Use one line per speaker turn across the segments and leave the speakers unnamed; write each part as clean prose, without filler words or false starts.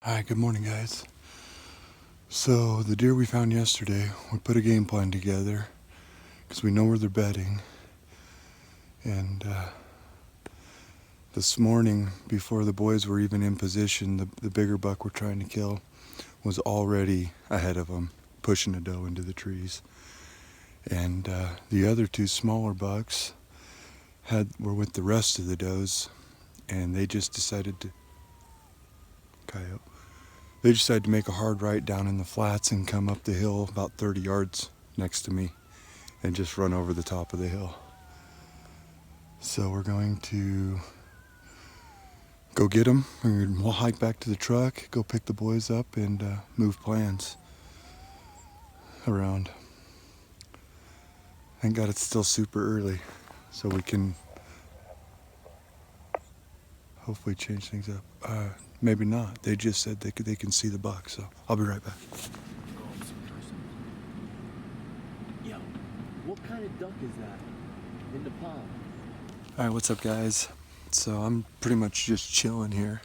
Hi, good morning, guys. So the deer we found yesterday, we put a game plan together because we know where they're bedding. And this morning, before the boys were even in position, the bigger buck we're trying to kill was already ahead of them, pushing a doe into the trees. And the other two smaller bucks were with the rest of the does, and they just decided to They decided to make a hard right down in the flats and come up the hill about 30 yards next to me and just run over the top of the hill. So we're going to go get them, and we'll hike back to the truck, go pick the boys up, and move plans around. Thank God it's still super early, so we can hopefully change things up. Maybe not. They just said they can see the buck, so I'll be right back.
Yo, what kind of duck is that in the pond?
All right, what's up, guys? So I'm pretty much just chilling here.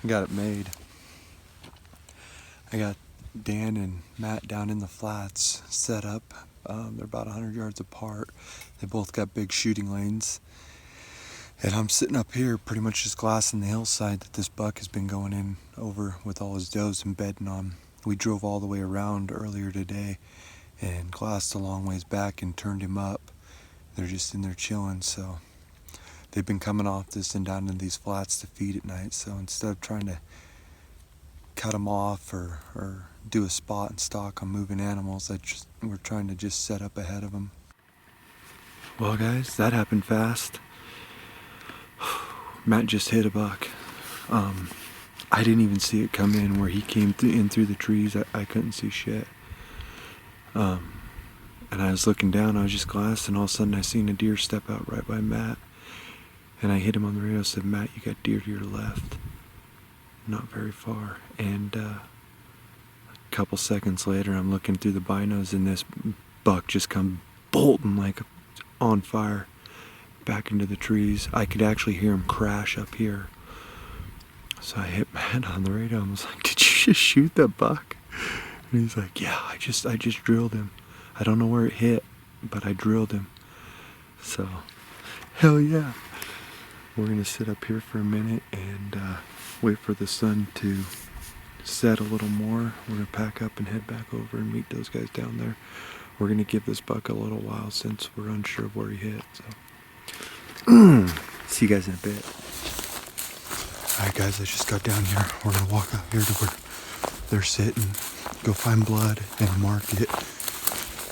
I got it made. I got Dan and Matt down in the flats set up. They're about 100 yards apart. They both got big shooting lanes. And I'm sitting up here pretty much just glassing the hillside that this buck has been going in over with all his does and bedding on. We drove all the way around earlier today and glassed a long ways back and turned him up. They're just in there chilling, so they've been coming off this and down in these flats to feed at night. So instead of trying to cut them off or do a spot and stalk on moving animals, we're trying to just set up ahead of them. Well, guys, that happened fast. Matt just hit a buck. I didn't even see it come in where he came in through the trees. I couldn't see shit. And I was looking down, I was just glassing, and all of a sudden I seen a deer step out right by Matt. And I hit him on the radio and said, "Matt, you got deer to your left." Not very far. And a couple seconds later, I'm looking through the binos, and this buck just come bolting like on fire back into the trees. I could actually hear him crash up here. So I hit Matt on the radio and was like, "Did you just shoot that buck?" And he's like, "Yeah, I just drilled him. I don't know where it hit, but I drilled him." So, hell yeah. We're gonna sit up here for a minute and wait for the sun to set a little more. We're gonna pack up and head back over and meet those guys down there. We're gonna give this buck a little while since we're unsure of where he hit. So, see you guys in a bit. Alright, guys, I just got down here. We're gonna walk out here to where they're sitting, go find blood and mark it.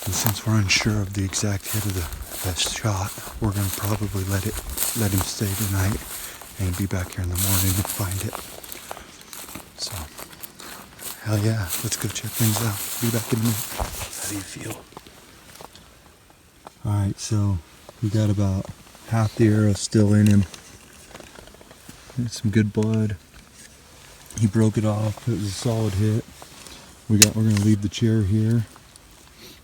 And since we're unsure of the exact hit of the shot, we're gonna probably let him stay tonight and be back here in the morning and find it. So, hell yeah, let's go check things out. Be back in a minute. How do you feel? Alright, so we got about half the arrow still in him. There's some good blood. He broke it off. It was a solid hit. We're gonna leave the chair here.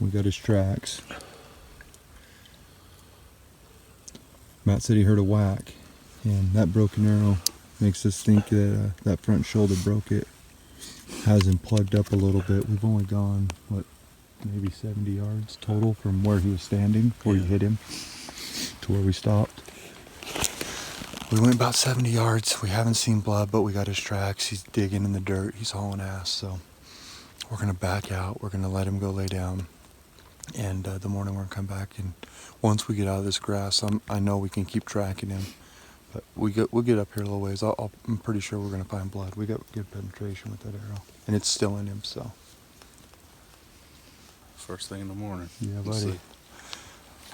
We got his tracks. Matt said he heard a whack, and that broken arrow makes us think that that front shoulder broke it. Has him plugged up a little bit. We've only gone, maybe 70 yards total from where he was standing, where he hit him, to where we stopped. We went about 70 yards. We haven't seen blood, but we got his tracks. He's digging in the dirt. He's hauling ass, so we're going to back out. We're going to let him go lay down. And the morning we're going to come back, and once we get out of this grass, I know we can keep tracking him. But we'll get up here a little ways. I'm pretty sure we're going to find blood. We got good penetration with that arrow. And it's still in him, so.
First thing in the morning.
Yeah, buddy.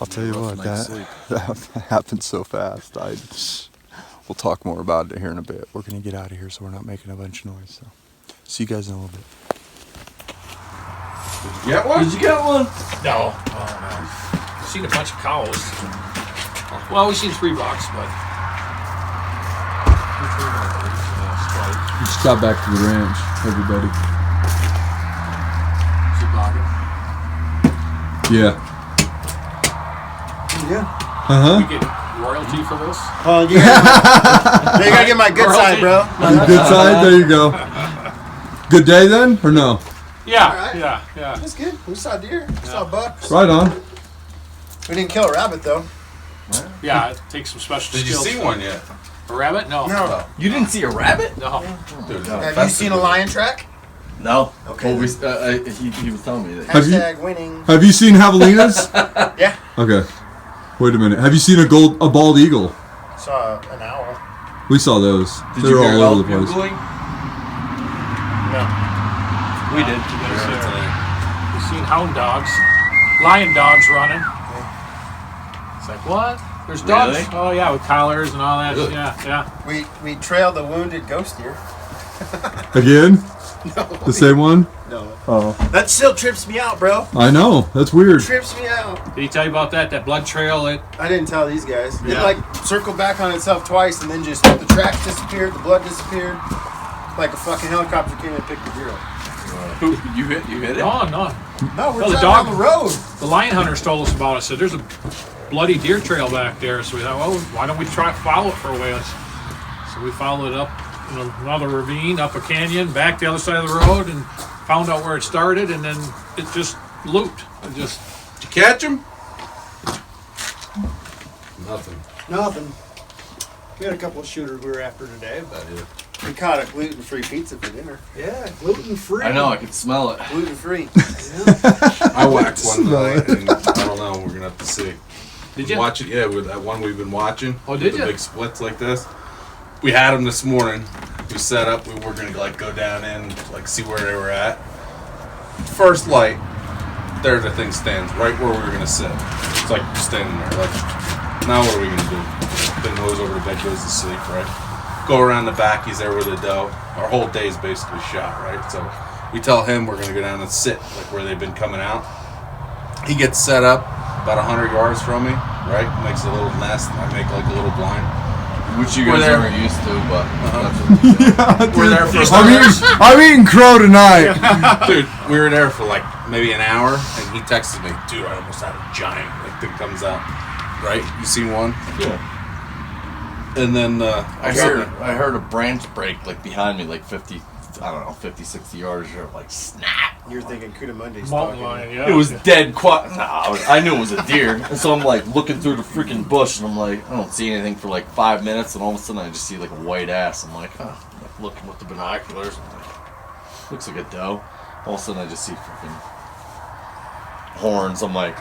I'll tell you what, that happened so fast. We'll talk more about it here in a bit. We're going to get out of here so we're not making a bunch of noise. So, see you guys in a little bit.
Did you get one?
Did you get one?
No. Oh, no. I've seen a bunch of cows. Well, we've seen 3 bucks, but...
We just got back to the ranch, everybody.
Is it bargain?
Yeah.
We get royalty for this?
Oh, yeah. You gotta get my good side, bro.
Good side, there you go. Good day then, or no?
Yeah,
Alright.
yeah.
That's good. We saw deer. We saw bucks.
Right on.
We didn't kill a rabbit though.
Yeah, it takes some special
Did you
skills.
see one yet?
A rabbit? No.
No.
You didn't see a rabbit?
No.
Dude,
Have you seen a lion track?
No.
Okay.
Well, he was telling me that.
Have you-
Hashtag winning.
Have you seen javelinas?
Yeah.
Okay. Wait a minute. Have you seen a bald eagle?
Saw an owl.
We saw those.
Did
They
you
were
hear
all over the
elk
place.
bugling?
No.
We did.
We've seen hound dogs, lion dogs running. It's like, what? There's dogs.
Really?
Oh yeah, with collars and all that.
Really?
Yeah.
We trailed the wounded ghost deer.
Again? The same one?
No.
Oh.
That still trips me out, bro.
I know. That's weird.
Trips me out.
Did he tell you about that? That blood trail?
I didn't tell these guys. It
Yeah.
like circled back on itself twice and then just the tracks disappeared, the blood disappeared. Like a fucking helicopter came and picked the deer up.
Who, you hit it?
No.
No, we're
Well, the
driving
dog-
down the road.
The lion hunters told us about it. Said there's a bloody deer trail back there. So we thought, well, why don't we try follow it for a ways? So we followed it up another ravine, up a canyon, back the other side of the road, and found out where it started, and then it just looped. It just
Did you catch him? Nothing.
Nothing. We had a couple of shooters we were after today, but
We caught a gluten-free pizza for dinner.
yeah, gluten free.
I know, I can smell it.
Gluten-free.
I whacked one tonight, and I don't know. We're gonna have to see.
did you?
Watch it, yeah, with that one we've been watching.
Oh,
with
did
the
ya?
big splits like this. We had them this morning. We set up. We were gonna like go down in, like see where they were at. First light, there the thing stands right where we were gonna sit. It's like standing there. Like, now what are we gonna do? Then goes over to bed, goes to sleep, right? Go around the back. He's there with a doe. Our whole day's basically shot, right? So we tell him we're gonna go down and sit like where they've been coming out. He gets set up about 100 yards from me, right? Makes a little nest. I make like a little blind.
Which you
We're
guys
there.
aren't used to, but
We're there for
I'm eating crow tonight.
dude. We were there for like maybe an hour, and he texted me, dude. I almost had a giant like thing comes out. Right? You seen one?
yeah.
And then
I heard a branch break like behind me, like 50, 60 yards. Or like snap.
You're thinking Cudamundi's
Mountain
talking.
lion, yeah.
It was dead quiet. Nah, I knew it was a deer, and so I'm like looking through the freaking bush, and I'm like, I don't see anything for like 5 minutes, and all of a sudden I just see like a white ass. I'm like, oh, I'm like looking with the binoculars. I'm like, looks like a doe. All of a sudden I just see freaking horns. I'm like,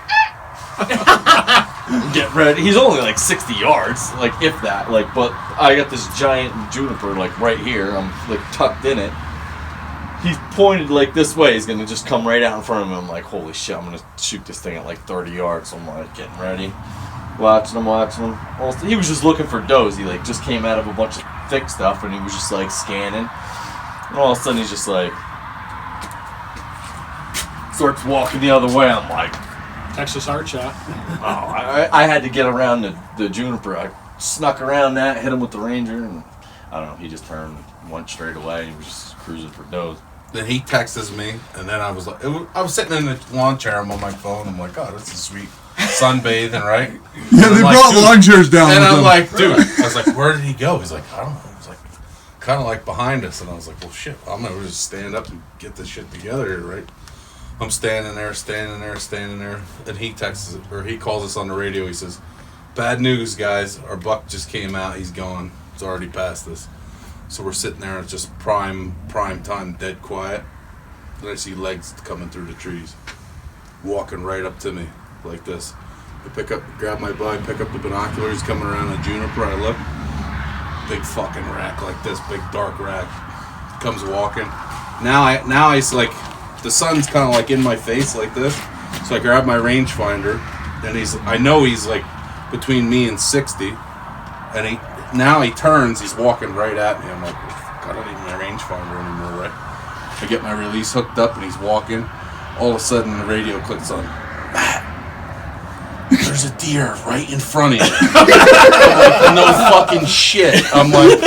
get ready. He's only like 60 yards, like if that. Like, but I got this giant juniper like right here. I'm like tucked in it. He's pointed like this way. He's gonna just come right out in front of me. I'm like, holy shit! I'm gonna shoot this thing at like 30 yards. So I'm like getting ready, watching him. Also, he was just looking for does. He like just came out of a bunch of thick stuff, and he was just like scanning. And all of a sudden, he's just like starts walking the other way. I'm like,
Texas art shot.
oh, I had to get around the juniper. I snuck around that, hit him with the Ranger, and I don't know. He just turned, went straight away. He was just cruising for does.
Then he texts me, and then I was like, I was sitting in the lawn chair. I'm on my phone. I'm like, oh, this is sweet. Sunbathing, right?
Yeah, they
like,
brought
dude.
lawn chairs down.
And
with
I'm
them.
like, dude, I was like, where did he go? He's like, I don't know. He's like, kind of like behind us. And I was like, well, shit, I'm going to just stand up and get this shit together here, right? I'm standing there. And he texts, or he calls us on the radio. He says, bad news, guys. Our buck just came out. He's gone. It's already past us. So we're sitting there. It's just prime time, dead quiet. Then I see legs coming through the trees, walking right up to me like this. I grab my bug, pick up the binoculars, coming around a juniper. I look, big fucking rack like this, big dark rack, comes walking. Now it's like the sun's kind of like in my face like this. So I grab my rangefinder, and I know he's like between me and 60, and he turns, he's walking right at me. I'm like, I don't need my rangefinder anymore, right? I get my release hooked up, and he's walking. All of a sudden, the radio clicks on. Matt, there's a deer right in front of you. I'm like, no fucking shit. I'm like,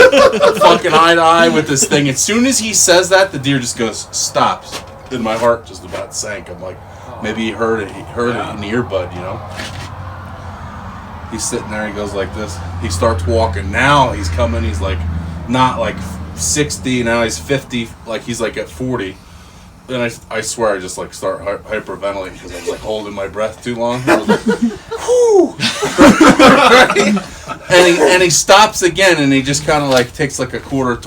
fucking eye to eye with this thing. As soon as he says that, the deer just stops. And my heart just about sank. I'm like, maybe he heard it. He heard it in the earbud, you know? He's sitting there, he goes like this. He starts walking. Now he's coming, he's like, not like 60, now he's 50, like he's like at 40. Then I swear I just like start hyperventilating because I was like holding my breath too long. I was like, whoo! and he stops again, and he just kind of like takes like a quarter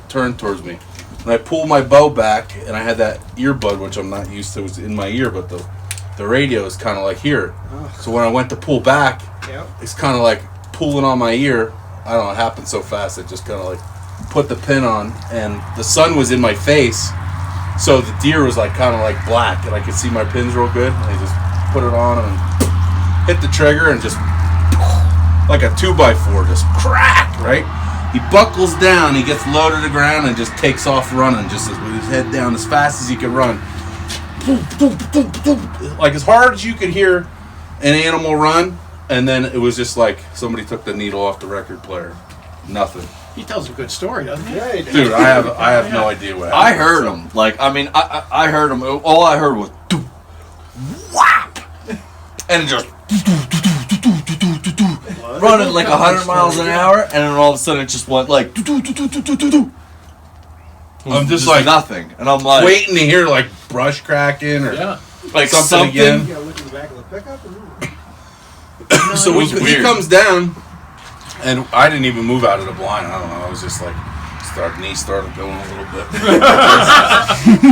turn towards me. And I pull my bow back, and I had that earbud, which I'm not used to, was in my ear, but the radio is kind of like here. So when I went to pull back, it's kind of like pulling on my ear. I don't know, it happened so fast, it just kind of like put the pin on, and the sun was in my face, so the deer was like kind of like black, and I could see my pins real good, and I just put it on and hit the trigger, and just like a 2x4, just crack, right? He buckles down, he gets low to the ground, and just takes off running, just with his head down as fast as he could run. Like as hard as you could hear an animal run, and then it was just like somebody took the needle off the record player. Nothing.
He tells a good story, doesn't he?
Yeah, he did.
Dude, I have no idea what happened.
I heard him. Like, I mean, I heard him. All I heard was whap, and it just running like 100 miles an hour, and then all of a sudden it just went like.
I'm just like
nothing, and I'm like
waiting to hear like brush cracking or
like
something again.
You gotta look in the back of the pickup or not?
So
it was
he
weird.
comes down, and I didn't even move out of the blind. I don't know. I was just like, knee started going a little bit.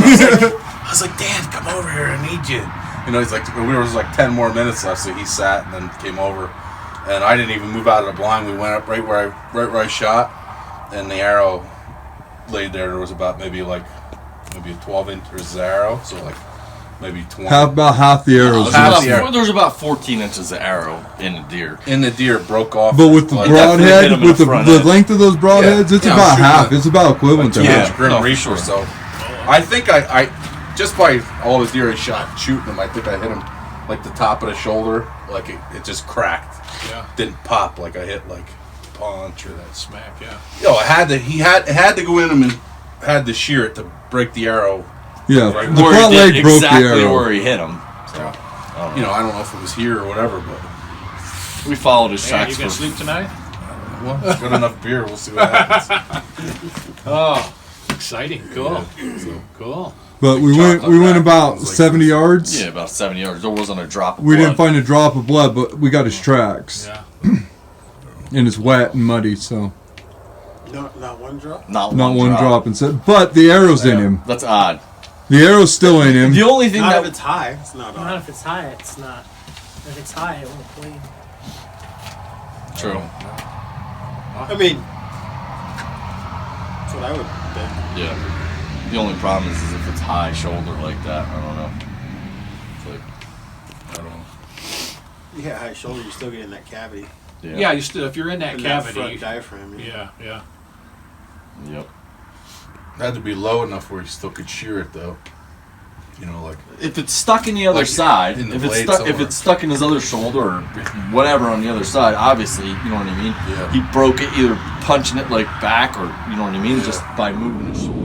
I was like, Dad, come over here. I need you. You know, he's like, we were like 10 more minutes left, so he sat and then came over, and I didn't even move out of the blind. We went up right where I shot, and the arrow laid there. There was about maybe a 12-inch arrow, so like maybe 20.
About half the arrows.
There's about 14 inches of arrow in the deer.
Broke off.
But with the broadhead, with the length of those broadheads, it's about half. It's about equivalent to half.
Grim Reaper. So I think I just by all the deer I shot shooting them, I think I hit him like the top of the shoulder, like it just cracked.
Yeah.
Didn't pop like I hit like punch or that.
Smack, yeah.
Yo, it had to go in him and had to shear it to break the arrow.
Yeah,
Right.
the front leg broke the
exactly
arrow.
where he hit him. So,
You know, I don't know if it was here or whatever, but
we followed his
Man,
tracks.
you gonna sleep tonight?
well, got enough beer. We'll see what happens.
Oh, exciting! Cool,
Yeah, so.
cool.
But we went about 70 yards.
Yeah, about 70 yards. There wasn't a drop of
We
blood.
didn't find a drop of blood, but we got his tracks.
Yeah.
And it's wet and muddy, so
Not one drop?
Not
not
one
one drop. And so, but the arrow's in him.
That's odd.
The arrow's still in him.
The only thing
Not
that
if it's high. It's not
Not
on.
if it's high, it's not. If it's high, it won't bleed.
true.
I mean, that's what I would think.
Yeah. The only problem is if it's high shoulder like that. I don't know. It's like,
I don't know.
You hit high shoulder, you still get in that cavity.
Yeah, you still if you're in that
In that
cavity.
front diaphragm.
Yeah, yeah.
Yep.
It had to be low enough where you still could shear it though. You know, like
If it's stuck in the other
Like,
side,
in the
if it's
blade
stuck, if
somewhere.
it's stuck in his other shoulder or whatever on the other side, obviously, you know what I mean.
Yeah.
He broke it either punching it like back or you know what I mean, just by moving his shoulder.